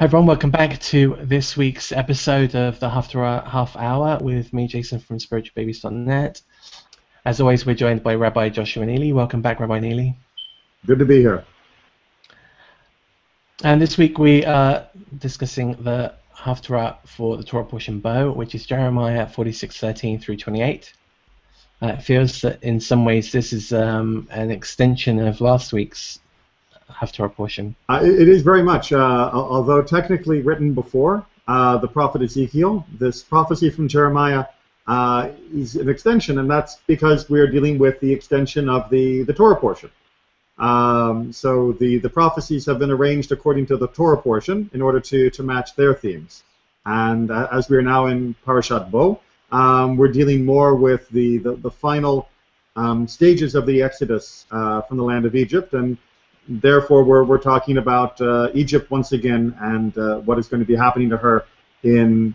Hi everyone, welcome back to this week's episode of the Haftarah Halfhour with me, Jason from Spiritualbabies.net. As always, we're joined by Rabbi Joshua Neely. Welcome back, Rabbi Neely. Good to be here. And this week we are discussing the Haftarah for the Torah portion bow, which is Jeremiah 46:13 through 28. It feels that in some ways this is an extension of last week's Haftarah portion. It is very much, although technically written before the prophet Ezekiel, this prophecy from Jeremiah is an extension, and that's because we are dealing with the extension of the Torah portion. So the prophecies have been arranged according to the Torah portion in order to match their themes. And as we are now in Parashat Bo, we're dealing more with the final stages of the Exodus from the land of Egypt, and therefore we're talking about Egypt once again and what is going to be happening to her in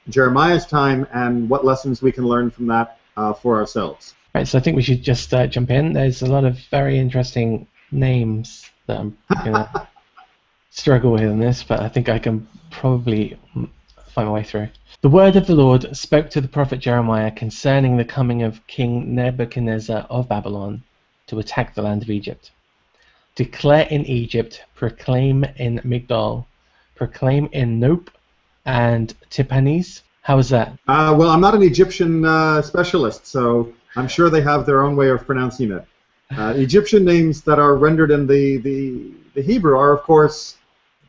Jeremiah's time and what lessons we can learn from that for ourselves. Right, so I think we should just jump in. There's a lot of very interesting names that I'm going to struggle with in this, but I think I can probably find my way through. The word of the Lord spoke to the prophet Jeremiah concerning the coming of King Nebuchadnezzar of Babylon to attack the land of Egypt. Declare in Egypt, proclaim in Migdol, proclaim in Nope and Tipanes. How is that? Well, I'm not an Egyptian specialist, so I'm sure they have their own way of pronouncing it. Egyptian names that are rendered in the Hebrew are, of course,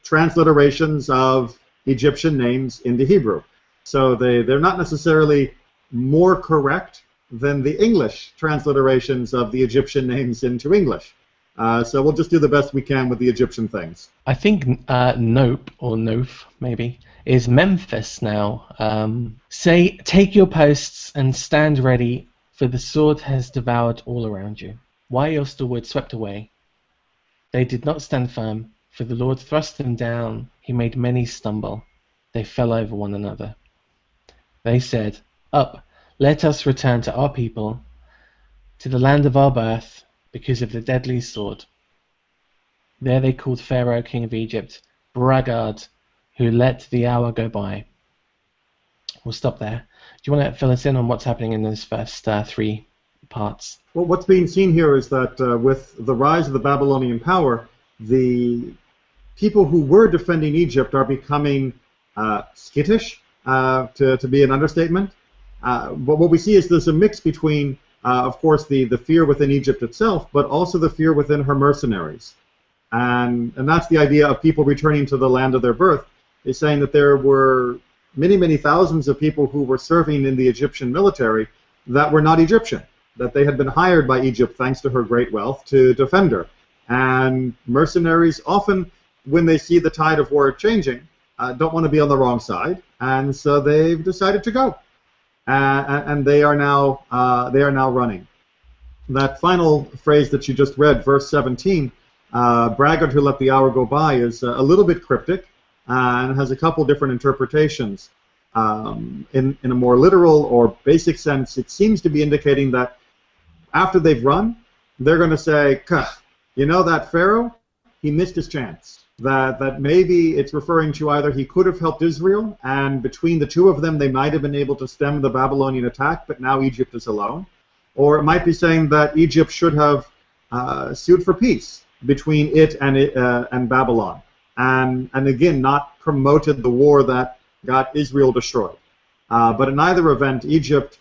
transliterations of Egyptian names into Hebrew. So they're not necessarily more correct than the English transliterations of the Egyptian names into English. So we'll just do the best we can with the Egyptian things. I think Nope, or Nof, maybe, is Memphis now. Say, take your posts and stand ready, for the sword has devoured all around you. Why are your stalwarts swept away? They did not stand firm, for the Lord thrust them down. He made many stumble. They fell over one another. They said, Up, let us return to our people, to the land of our birth, because of the deadly sword. There they called Pharaoh, king of Egypt, braggart, who let the hour go by. We'll stop there. Do you want to fill us in on what's happening in those first three parts? Well, what's being seen here is that with the rise of the Babylonian power, the people who were defending Egypt are becoming skittish, to be an understatement. But what we see is there's a mix between of course, the fear within Egypt itself, but also the fear within her mercenaries. And that's the idea of people returning to the land of their birth, is saying that there were many, many thousands of people who were serving in the Egyptian military that were not Egyptian, that they had been hired by Egypt, thanks to her great wealth, to defend her. And mercenaries often, when they see the tide of war changing, don't want to be on the wrong side, and so they've decided to go. And they are now running. That final phrase that you just read, verse 17, braggart who let the hour go by, is a little bit cryptic and has a couple different interpretations. In a more literal or basic sense, it seems to be indicating that after they've run, they're going to say, you know that Pharaoh? He missed his chance. That maybe it's referring to either he could have helped Israel, and between the two of them they might have been able to stem the Babylonian attack, but now Egypt is alone. Or it might be saying that Egypt should have sued for peace between it and Babylon, and again not promoted the war that got Israel destroyed. But in either event, Egypt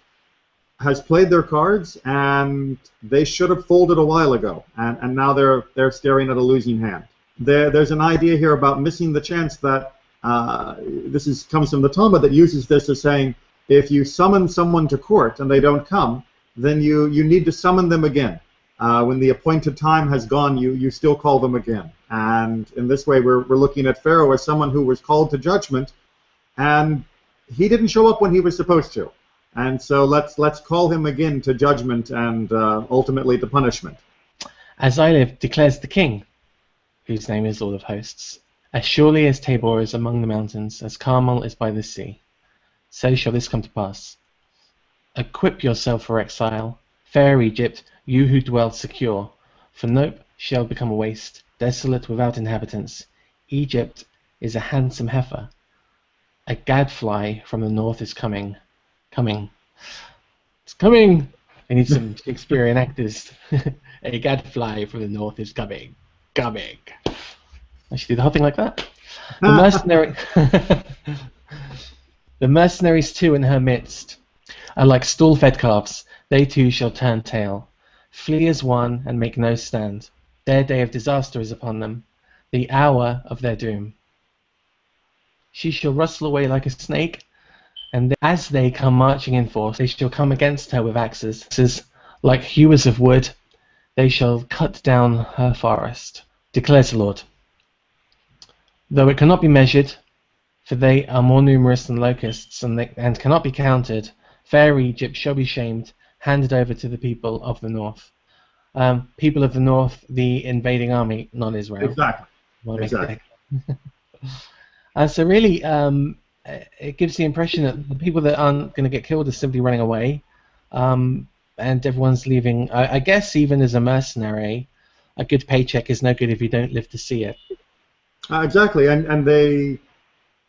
has played their cards, and they should have folded a while ago, and now they're staring at a losing hand. There's an idea here about missing the chance that comes from the Talmud that uses this as saying, if you summon someone to court and they don't come, then you need to summon them again. When the appointed time has gone, you still call them again. And in this way, we're looking at Pharaoh as someone who was called to judgment, and he didn't show up when he was supposed to. And so let's call him again to judgment and ultimately to punishment. As I live, declares the king, whose name is Lord of Hosts, as surely as Tabor is among the mountains, as Carmel is by the sea, so shall this come to pass. Equip yourself for exile, fair Egypt, you who dwell secure, for Nope shall become a waste, desolate without inhabitants. Egypt is a handsome heifer. A gadfly from the north is coming. It's coming! I need some Shakespearean actors. A gadfly from the north is coming. I should do the whole thing like that. The mercenaries too in her midst are like stall-fed calves. They too shall turn tail. Flee as one and make no stand. Their day of disaster is upon them, the hour of their doom. She shall rustle away like a snake, and as they come marching in force, they shall come against her with axes, like hewers of wood. They shall cut down her forest, declares the Lord. Though it cannot be measured, for they are more numerous than locusts, and cannot be counted, fair Egypt shall be shamed, handed over to the people of the north. People of the north, the invading army, not Israel. Exactly. So really, it gives the impression that the people that aren't going to get killed are simply running away, and everyone's leaving. I guess even as a mercenary, a good paycheck is no good if you don't live to see it. Exactly, and they.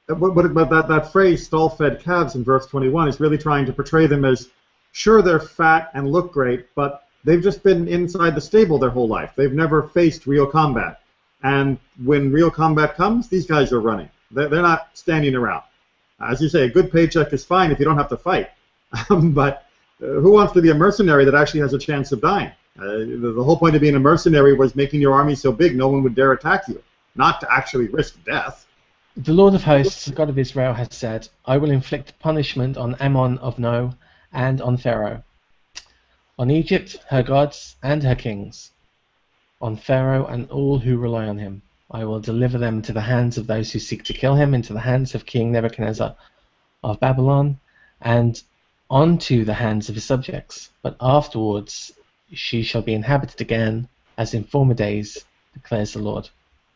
What about that phrase, stall-fed calves, in verse 21, is really trying to portray them as, sure, they're fat and look great, but they've just been inside the stable their whole life. They've never faced real combat. And when real combat comes, these guys are running. They're not standing around. As you say, a good paycheck is fine if you don't have to fight. But who wants to be a mercenary that actually has a chance of dying? The whole point of being a mercenary was making your army so big no one would dare attack you, not to actually risk death. The Lord of hosts, the God of Israel, has said, I will inflict punishment on Ammon of No and on Pharaoh, on Egypt, her gods, and her kings, on Pharaoh and all who rely on him. I will deliver them into the hands of those who seek to kill him, into the hands of King Nebuchadnezzar of Babylon, and onto the hands of his subjects. But afterwards she shall be inhabited again, as in former days, declares the Lord.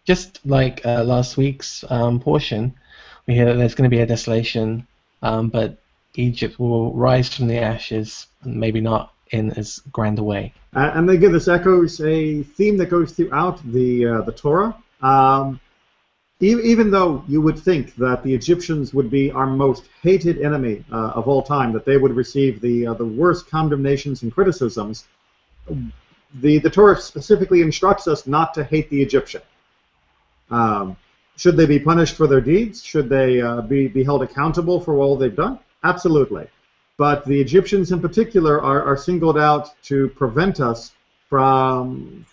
Just like last week's portion, we hear that there's going to be a desolation, but Egypt will rise from the ashes, maybe not in as grand a way. And they give us echoes, a theme that goes throughout the Torah. Even though you would think that the Egyptians would be our most hated enemy of all time, that they would receive the worst condemnations and criticisms, the Torah specifically instructs us not to hate the Egyptian. Should they be punished for their deeds? Should they be held accountable for all they've done? Absolutely. But the Egyptians in particular are singled out to prevent us from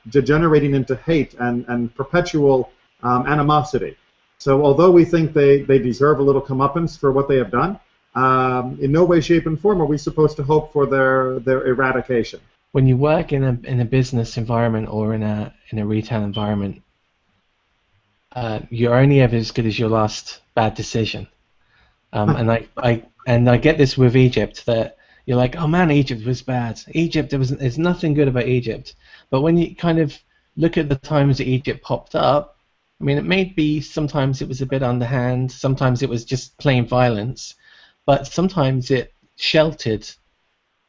degenerating into hate and perpetual animosity. So although we think they deserve a little comeuppance for what they have done, in no way, shape, and form are we supposed to hope for their eradication. When you work in a business environment or in a retail environment, you're only ever as good as your last bad decision. And I get this with Egypt, that you're like, oh man, Egypt was bad. There's nothing good about Egypt. But when you kind of look at the times that Egypt popped up, I mean, it may be sometimes it was a bit underhand, sometimes it was just plain violence, but sometimes it sheltered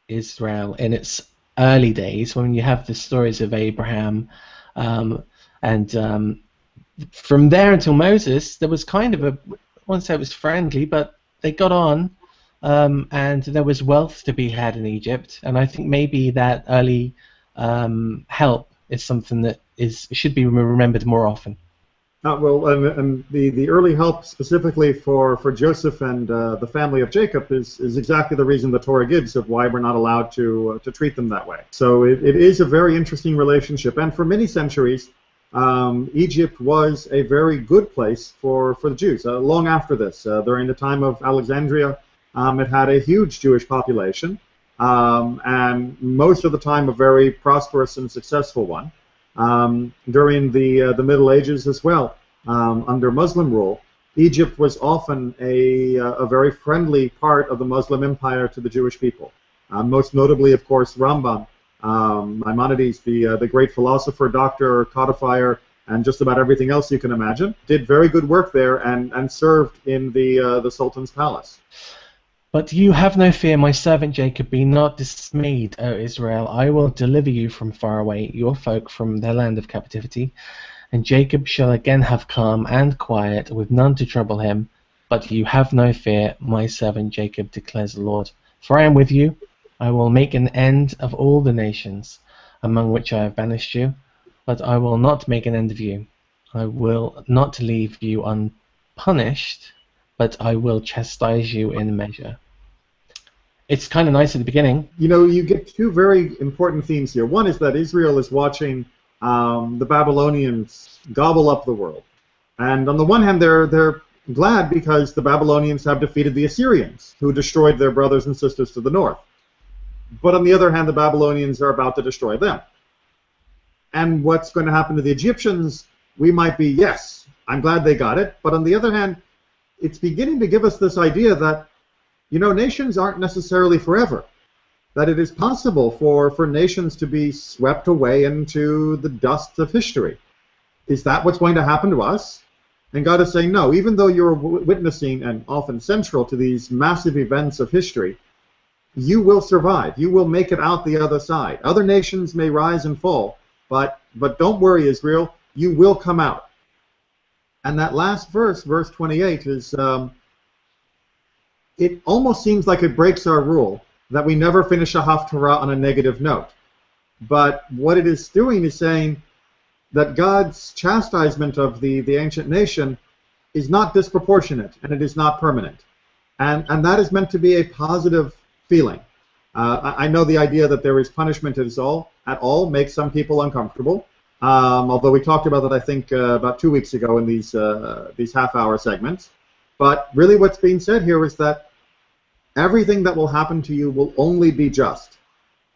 Israel in its early days when you have the stories of Abraham, and from there until Moses, there was kind of I won't say it was friendly, but they got on, and there was wealth to be had in Egypt, and I think maybe that early help is something that should be remembered more often. Well, and the early help specifically for Joseph and the family of Jacob is exactly the reason the Torah gives of why we're not allowed to treat them that way. So it is a very interesting relationship, and for many centuries, Egypt was a very good place for the Jews. Long after this, during the time of Alexandria, it had a huge Jewish population, and most of the time a very prosperous and successful one. During the Middle Ages as well, under Muslim rule, Egypt was often a very friendly part of the Muslim empire to the Jewish people. Most notably, of course, Rambam, Maimonides, the great philosopher, doctor, codifier, and just about everything else you can imagine, did very good work there and served in the Sultan's palace. But you have no fear, my servant Jacob, be not dismayed, O Israel. I will deliver you from far away, your folk from their land of captivity, And Jacob shall again have calm and quiet, with none to trouble him. But you have no fear, my servant Jacob, declares the Lord. For I am with you. I will make an end of all the nations among which I have banished you, but I will not make an end of you. I will not leave you unpunished, but I will chastise you in measure. It's kind of nice at the beginning. You know, you get two very important themes here. One is that Israel is watching the Babylonians gobble up the world. And on the one hand, they're glad because the Babylonians have defeated the Assyrians, who destroyed their brothers and sisters to the north. But on the other hand, the Babylonians are about to destroy them. And what's going to happen to the Egyptians, we might be, yes, I'm glad they got it. But on the other hand, it's beginning to give us this idea that, you know, nations aren't necessarily forever. That it is possible for nations to be swept away into the dust of history. Is that what's going to happen to us? And God is saying, no, even though you're witnessing and often central to these massive events of history, you will survive. You will make it out the other side. Other nations may rise and fall, but don't worry, Israel, you will come out. And that last verse, verse 28, is it almost seems like it breaks our rule that we never finish a Haftarah on a negative note. But what it is doing is saying that God's chastisement of the ancient nation is not disproportionate and it is not permanent. And that is meant to be a positive feeling. I know the idea that there is punishment at all makes some people uncomfortable. Although we talked about that, I think, about 2 weeks ago in these half-hour segments. But really what's being said here is that everything that will happen to you will only be just.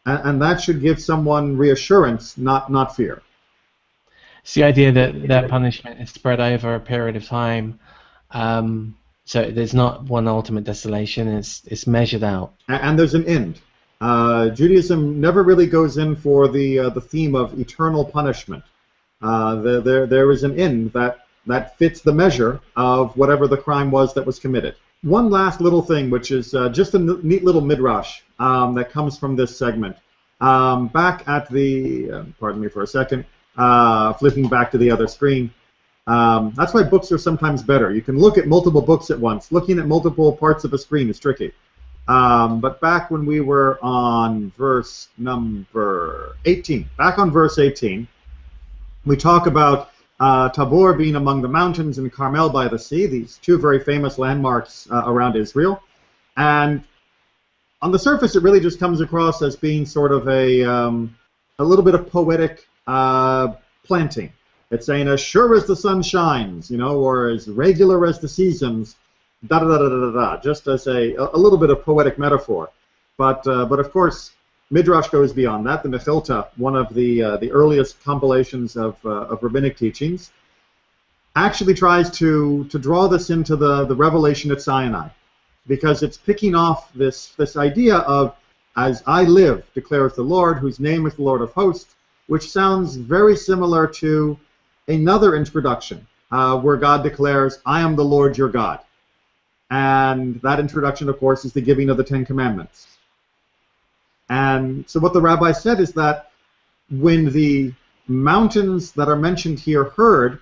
And that should give someone reassurance, not fear. It's the idea that that punishment is spread over a period of time. So there's not one ultimate desolation. It's measured out. And there's an end. Judaism never really goes in for the theme of eternal punishment. There is an end that fits the measure of whatever the crime was that was committed. One last little thing, which is just a neat little midrash that comes from this segment. Back at the, pardon me for a second, flipping back to the other screen. That's why books are sometimes better. You can look at multiple books at once. Looking at multiple parts of a screen is tricky. But back when we were on verse number 18, back on verse 18, we talk about Tabor being among the mountains and Carmel by the sea, these two very famous landmarks around Israel. And on the surface, it really just comes across as being sort of a little bit of poetic planting. It's saying, as sure as the sun shines, you know, or as regular as the seasons, da-da-da-da-da-da, just as a little bit of poetic metaphor. But of course, Midrash goes beyond that. The Mechilta, one of the earliest compilations of rabbinic teachings, actually tries to draw this into the revelation at Sinai, because it's picking off this idea of, as I live, declares the Lord, whose name is the Lord of hosts, which sounds very similar to another introduction where God declares, I am the Lord your God. And that introduction, of course, is the giving of the Ten Commandments. And so what the rabbi said is that when the mountains that are mentioned here heard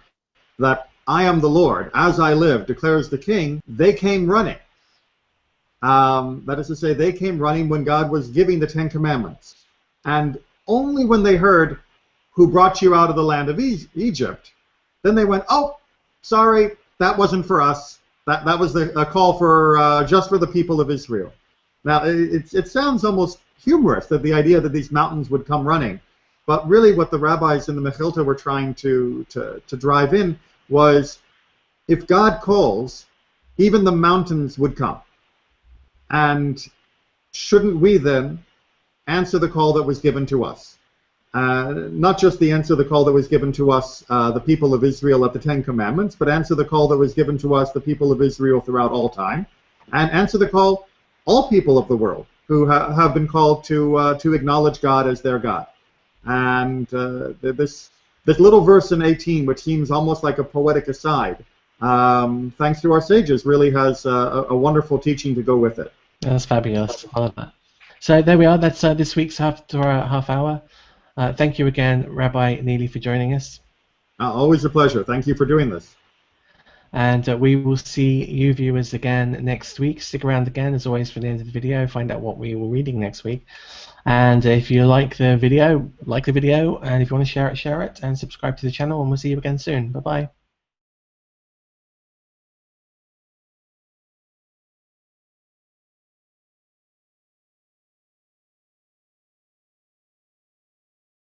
that I am the Lord, as I live, declares the king, they came running. That is to say, they came running when God was giving the Ten Commandments. And only when they heard who brought you out of the land of Egypt, then they went, oh, sorry, that wasn't for us. That was a call for just for the people of Israel. Now, it sounds almost humorous that the idea that these mountains would come running, but really what the rabbis in the Mechilta were trying to drive in was, if God calls, even the mountains would come. And shouldn't we then answer the call that was given to us? Not just answer the call that was given to us, the people of Israel at the Ten Commandments, but answer the call that was given to us, the people of Israel throughout all time, and answer the call, all people of the world who have been called to acknowledge God as their God. And this little verse in 18, which seems almost like a poetic aside, thanks to our sages, really has a wonderful teaching to go with it. That's fabulous. I love that. So there we are. That's this week's Haftarah Half Hour. Thank you again, Rabbi Neely, for joining us. Always a pleasure. Thank you for doing this. And we will see you viewers again next week. Stick around again, as always, for the end of the video. Find out what we were reading next week. And if you like the video, and if you want to share it, and subscribe to the channel. And we'll see you again soon. Bye-bye.